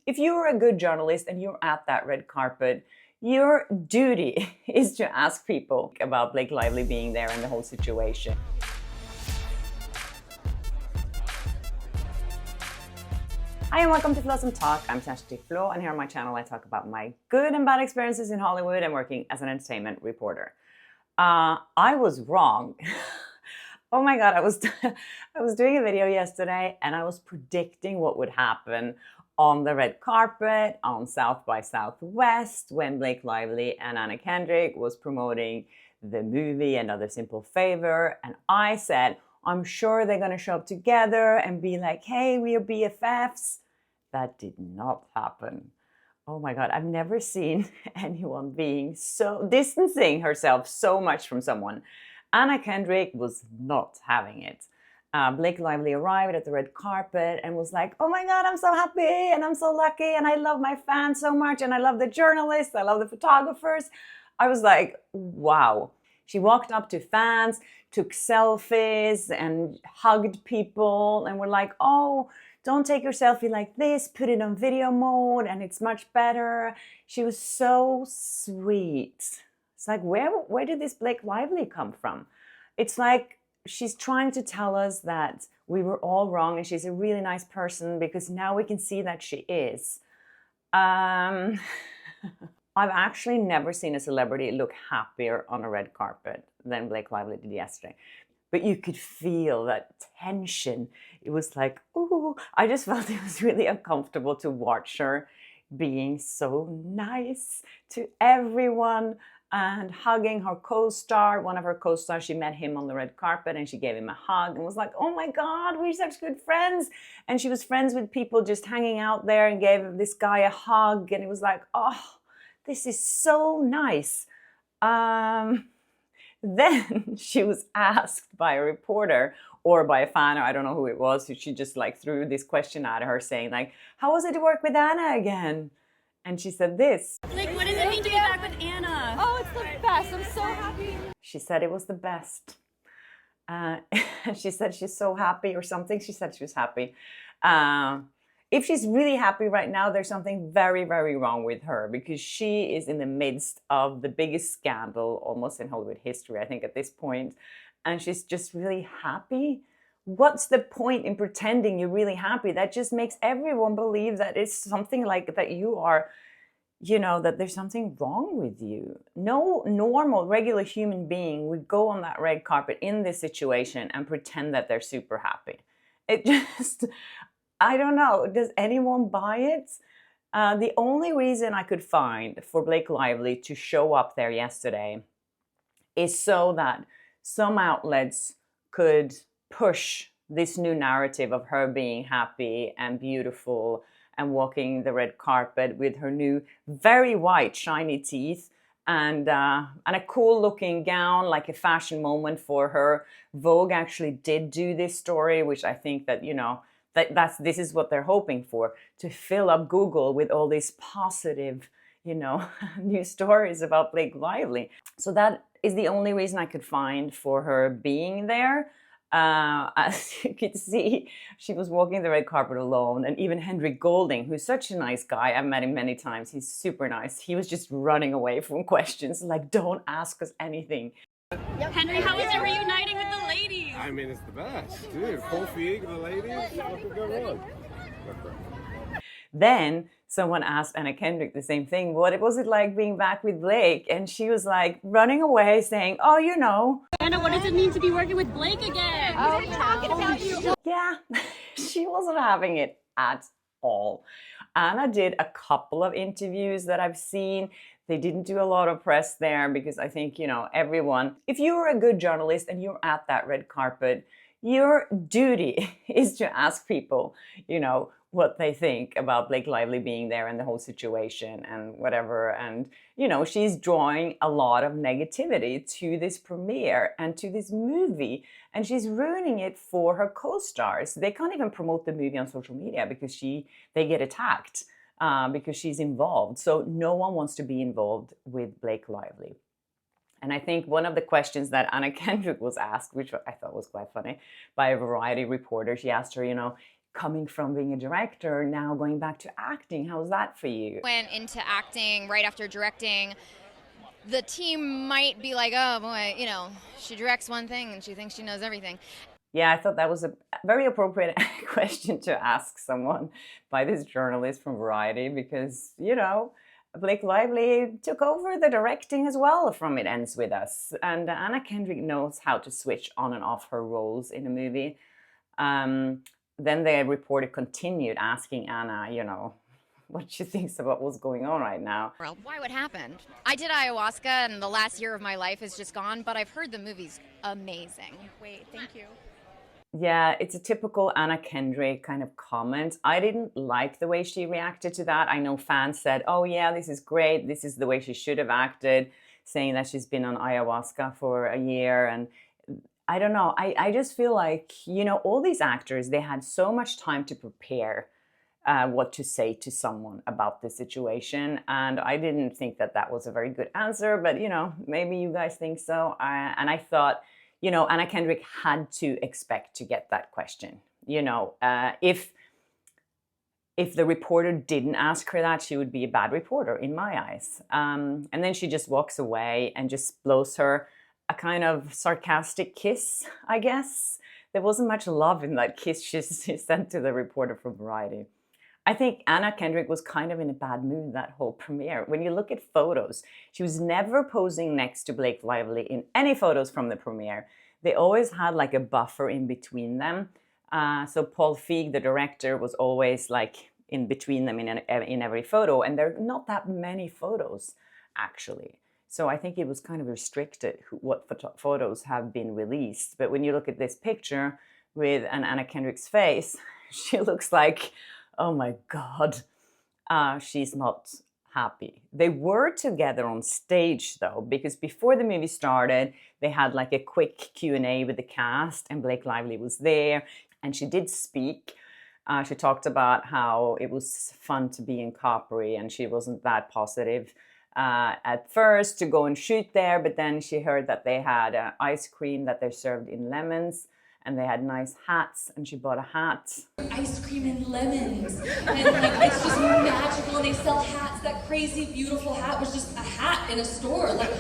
If you're a good journalist and you're at that red carpet, your duty is to ask people about Blake Lively being there and the whole situation. Hi and welcome to Flaa Talk. I'm Kjersti Flaa, and here on my channel I talk about my good and bad experiences in Hollywood and working as an entertainment reporter. I was wrong. Oh my God, I was doing a video yesterday and I was predicting what would happen on the red carpet on South by Southwest when Blake Lively and Anna Kendrick was promoting the movie Another Simple Favor. And I said, I'm sure they're going to show up together and be like, hey, we are BFFs. That did not happen. Oh my God, I've never seen anyone being so distancing herself so much from someone. Anna Kendrick was not having it. Blake Lively arrived at the red carpet and was like, oh my God, I'm so happy and I'm so lucky and I love my fans so much and I love the journalists, I love the photographers. I was like, wow. She walked up to fans, took selfies and hugged people and were like, oh, don't take your selfie like this, put it on video mode and it's much better. She was so sweet. It's like, where did this Blake Lively come from? It's like she's trying to tell us that we were all wrong and she's a really nice person because now we can see that she is. I've actually never seen a celebrity look happier on a red carpet than Blake Lively did yesterday. But you could feel that tension. It was like, ooh, I just felt it was really uncomfortable to watch her being so nice to everyone and hugging her co-star, one of her co-stars. She met him on the red carpet and she gave him a hug and was like, oh my God, we're such good friends. And she was friends with people just hanging out there and gave this guy a hug. And it was like, oh, this is so nice. Then she was asked by a reporter or by a fan, or I don't know who it was, who she just like threw this question at her saying like, how was it to work with Anna again? And she said this. Like, what does it mean to be back with Anna? Oh, it's the best. I'm so happy. She said it was the best. She said she's so happy or something. She said she was happy. If she's really happy right now, there's something very, very wrong with her because she is in the midst of the biggest scandal almost in Hollywood history, I think, at this point. And she's just really happy. What's the point in pretending you're really happy? That just makes everyone believe that it's something like that you are, you know, that there's something wrong with you. No normal, regular human being would go on that red carpet in this situation and pretend that they're super happy. It just, I don't know, does anyone buy it? The only reason I could find for Blake Lively to show up there yesterday is so that some outlets could push this new narrative of her being happy and beautiful and walking the red carpet with her new very white shiny teeth and a cool looking gown, like a fashion moment for her. Vogue actually did do this story, which I think that, you know, this is what they're hoping for, to fill up Google with all these positive, you know, new stories about Blake Lively. So that is the only reason I could find for her being there. As you could see, she was walking the red carpet alone, and even Henry Golding, who's such a nice guy, I've met him many times, he's super nice, he was just running away from questions, like, don't ask us anything. Henry, how was it reuniting with the ladies? I mean, it's the best, dude. Kofi, the ladies, what could go wrong? Then someone asked Anna Kendrick the same thing. What was it like being back with Blake? And she was like running away saying, oh, you know. Anna, what does it mean to be working with Blake again? Oh, we're talking about you. Yeah, she wasn't having it at all. Anna did a couple of interviews that I've seen. They didn't do a lot of press there because I think, you know, everyone, if you're a good journalist and you're at that red carpet, your duty is to ask people, you know, what they think about Blake Lively being there and the whole situation and whatever. And, you know, she's drawing a lot of negativity to this premiere and to this movie. And she's ruining it for her co-stars. They can't even promote the movie on social media because they get attacked because she's involved. So no one wants to be involved with Blake Lively. And I think one of the questions that Anna Kendrick was asked, which I thought was quite funny, by a Variety reporter, she asked her, you know, coming from being a director, now going back to acting. How's that for you? Went into acting right after directing. The team might be like, oh boy, you know, she directs one thing and she thinks she knows everything. Yeah, I thought that was a very appropriate question to ask someone by this journalist from Variety, because, you know, Blake Lively took over the directing as well from It Ends With Us. And Anna Kendrick knows how to switch on and off her roles in a movie. Then the reporter continued asking Anna, you know, what she thinks about what's going on right now. Well, why would happen? I did ayahuasca and the last year of my life is just gone, but I've heard the movie's amazing. Wait, thank you. Yeah, it's a typical Anna Kendrick kind of comment. I didn't like the way she reacted to that. I know fans said, oh yeah, this is great. This is the way she should have acted, saying that she's been on ayahuasca for a year. And I don't know. I just feel like, you know, all these actors, they had so much time to prepare what to say to someone about the situation. And I didn't think that that was a very good answer, but, you know, maybe you guys think so. And I thought, you know, Anna Kendrick had to expect to get that question. You know, if the reporter didn't ask her that, she would be a bad reporter in my eyes. And then she just walks away and just blows her a kind of sarcastic kiss, I guess. There wasn't much love in that kiss she sent to the reporter from Variety. I think Anna Kendrick was kind of in a bad mood that whole premiere. When you look at photos, she was never posing next to Blake Lively in any photos from the premiere. They always had like a buffer in between them. So Paul Feig, the director, was always like in between them in every photo. And there are not that many photos, actually. So I think it was kind of restricted what photos have been released. But when you look at this picture with an Anna Kendrick's face, she looks like, oh my God, she's not happy. They were together on stage though, because before the movie started, they had like a quick Q&A with the cast and Blake Lively was there and she did speak. She talked about how it was fun to be in Capri and she wasn't that positive at first to go and shoot there, but then she heard that they had ice cream that they served in lemons. And they had nice hats, and she bought a hat. Ice cream and lemons, and like it's just magical. They sell hats. That crazy, beautiful hat was just a hat in a store. Like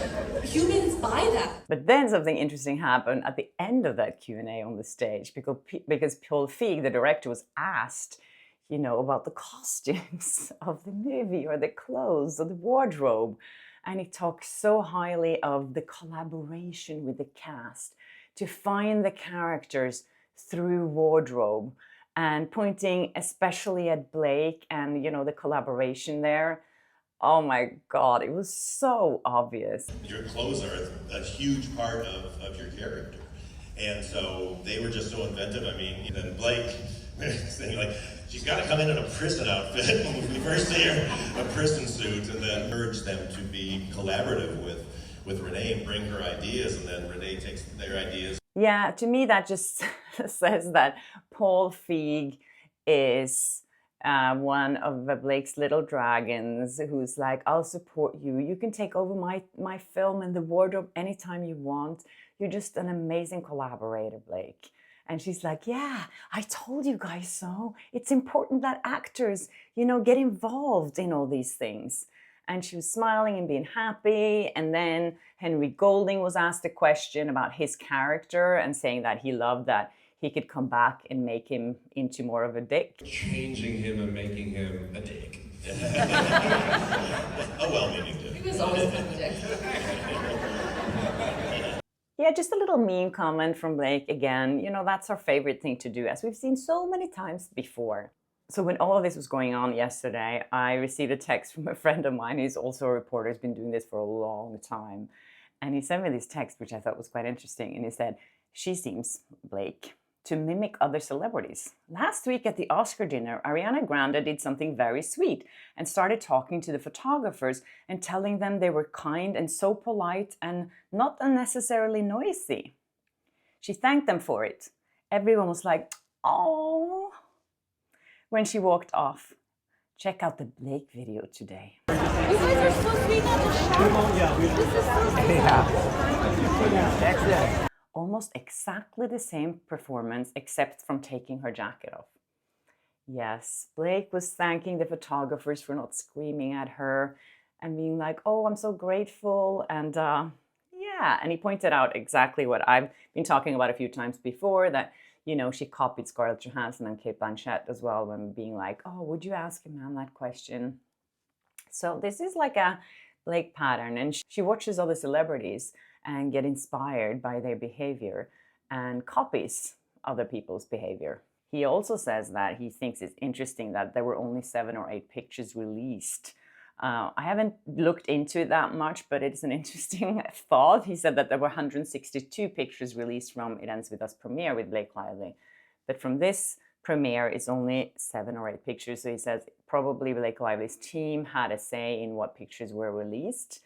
humans buy that. But then something interesting happened at the end of that Q&A on the stage, because Paul Feig, the director, was asked, you know, about the costumes of the movie or the clothes or the wardrobe, and he talked so highly of the collaboration with the cast to find the characters through wardrobe, and pointing especially at Blake and, you know, the collaboration there. Oh my God, it was so obvious. Your clothes are a huge part of your character. And so they were just so inventive. I mean, then Blake saying like, she's got to come in a prison outfit when we first see her, a prison suit, and then urge them to be collaborative with Renee and bring her ideas, and then Renee takes their ideas. Yeah, to me that just says that Paul Feig is one of Blake's little dragons who's like, I'll support you. You can take over my film and the wardrobe anytime you want. You're just an amazing collaborator, Blake. And she's like, yeah, I told you guys so. It's important that actors, you know, get involved in all these things. And she was smiling and being happy. And then Henry Golding was asked a question about his character and saying that he loved that he could come back and make him into more of a dick. Changing him and making him a dick. A well-meaning dick. He was always kind of a dick. Yeah, just a little mean comment from Blake again. You know, that's our favorite thing to do, as we've seen so many times before. So when all of this was going on yesterday, I received a text from a friend of mine who's also a reporter, who's been doing this for a long time. And he sent me this text, which I thought was quite interesting. And he said, she seems, Blake, to mimic other celebrities. Last week at the Oscar dinner, Ariana Grande did something very sweet and started talking to the photographers and telling them they were kind and so polite and not unnecessarily noisy. She thanked them for it. Everyone was like, oh. When she walked off. Check out the Blake video today. You guys are so sweet not to shout. This is so sweet. Almost exactly the same performance, except from taking her jacket off. Yes, Blake was thanking the photographers for not screaming at her and being like, oh, I'm so grateful. And yeah, and he pointed out exactly what I've been talking about a few times before, that, you know, she copied Scarlett Johansson and Kate Blanchett as well when being like, oh, would you ask a man that question? So this is like a Blake pattern, and she watches other celebrities and get inspired by their behavior and copies other people's behavior. He also says that he thinks it's interesting that there were only 7 or 8 pictures released. I haven't looked into it that much, but it's an interesting thought. He said that there were 162 pictures released from It Ends With Us premiere with Blake Lively. But from this premiere, it's only 7 or 8 pictures. So he says probably Blake Lively's team had a say in what pictures were released.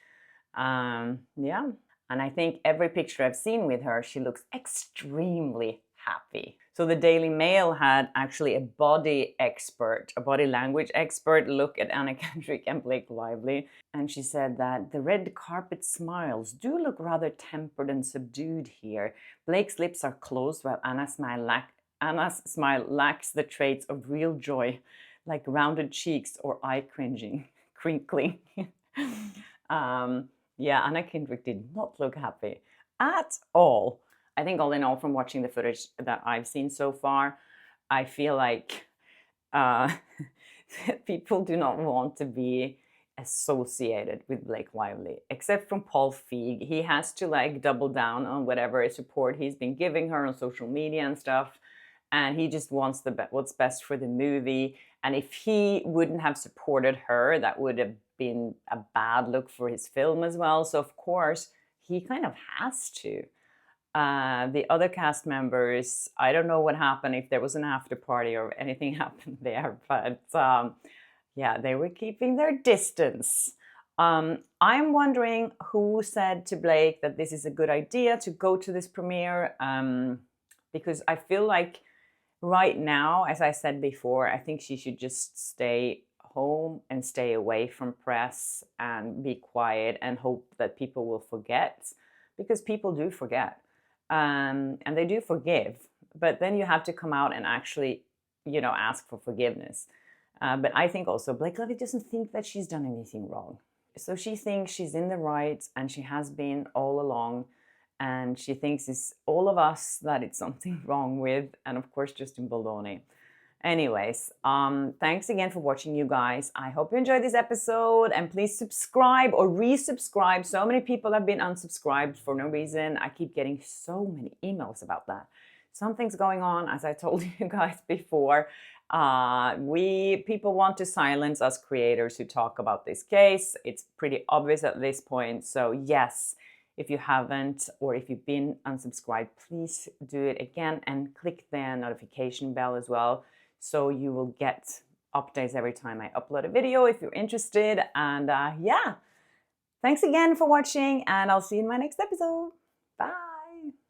Yeah. And I think every picture I've seen with her, she looks extremely happy. So the Daily Mail had actually a body language expert look at Anna Kendrick and Blake Lively. And she said that the red carpet smiles do look rather tempered and subdued here. Blake's lips are closed while Anna's smile lacks the traits of real joy, like rounded cheeks or eye crinkling. Yeah, Anna Kendrick did not look happy at all. I think all in all, from watching the footage that I've seen so far, I feel like people do not want to be associated with Blake Lively, except from Paul Feig. He has to like double down on whatever support he's been giving her on social media and stuff. And he just wants what's best for the movie. And if he wouldn't have supported her, that would have been a bad look for his film as well. So of course, he kind of has to. The other cast members, I don't know what happened, if there was an after party or anything happened there, but yeah, they were keeping their distance. I'm wondering who said to Blake that this is a good idea to go to this premiere, because I feel like right now, as I said before, I think she should just stay home and stay away from press and be quiet and hope that people will forget, because people do forget. And they do forgive, but then you have to come out and actually, you know, ask for forgiveness. But I think also Blake Lively doesn't think that she's done anything wrong. So she thinks she's in the right, and she has been all along. And she thinks it's all of us that it's something wrong with. And of course, Justin Baldoni. Anyways, thanks again for watching, you guys. I hope you enjoyed this episode, and please subscribe or resubscribe. So many people have been unsubscribed for no reason. I keep getting so many emails about that. Something's going on, as I told you guys before. People want to silence us creators who talk about this case. It's pretty obvious at this point. So yes, if you haven't, or if you've been unsubscribed, please do it again and click the notification bell as well, so you will get updates every time I upload a video if you're interested. And yeah, thanks again for watching, and I'll see you in my next episode. Bye.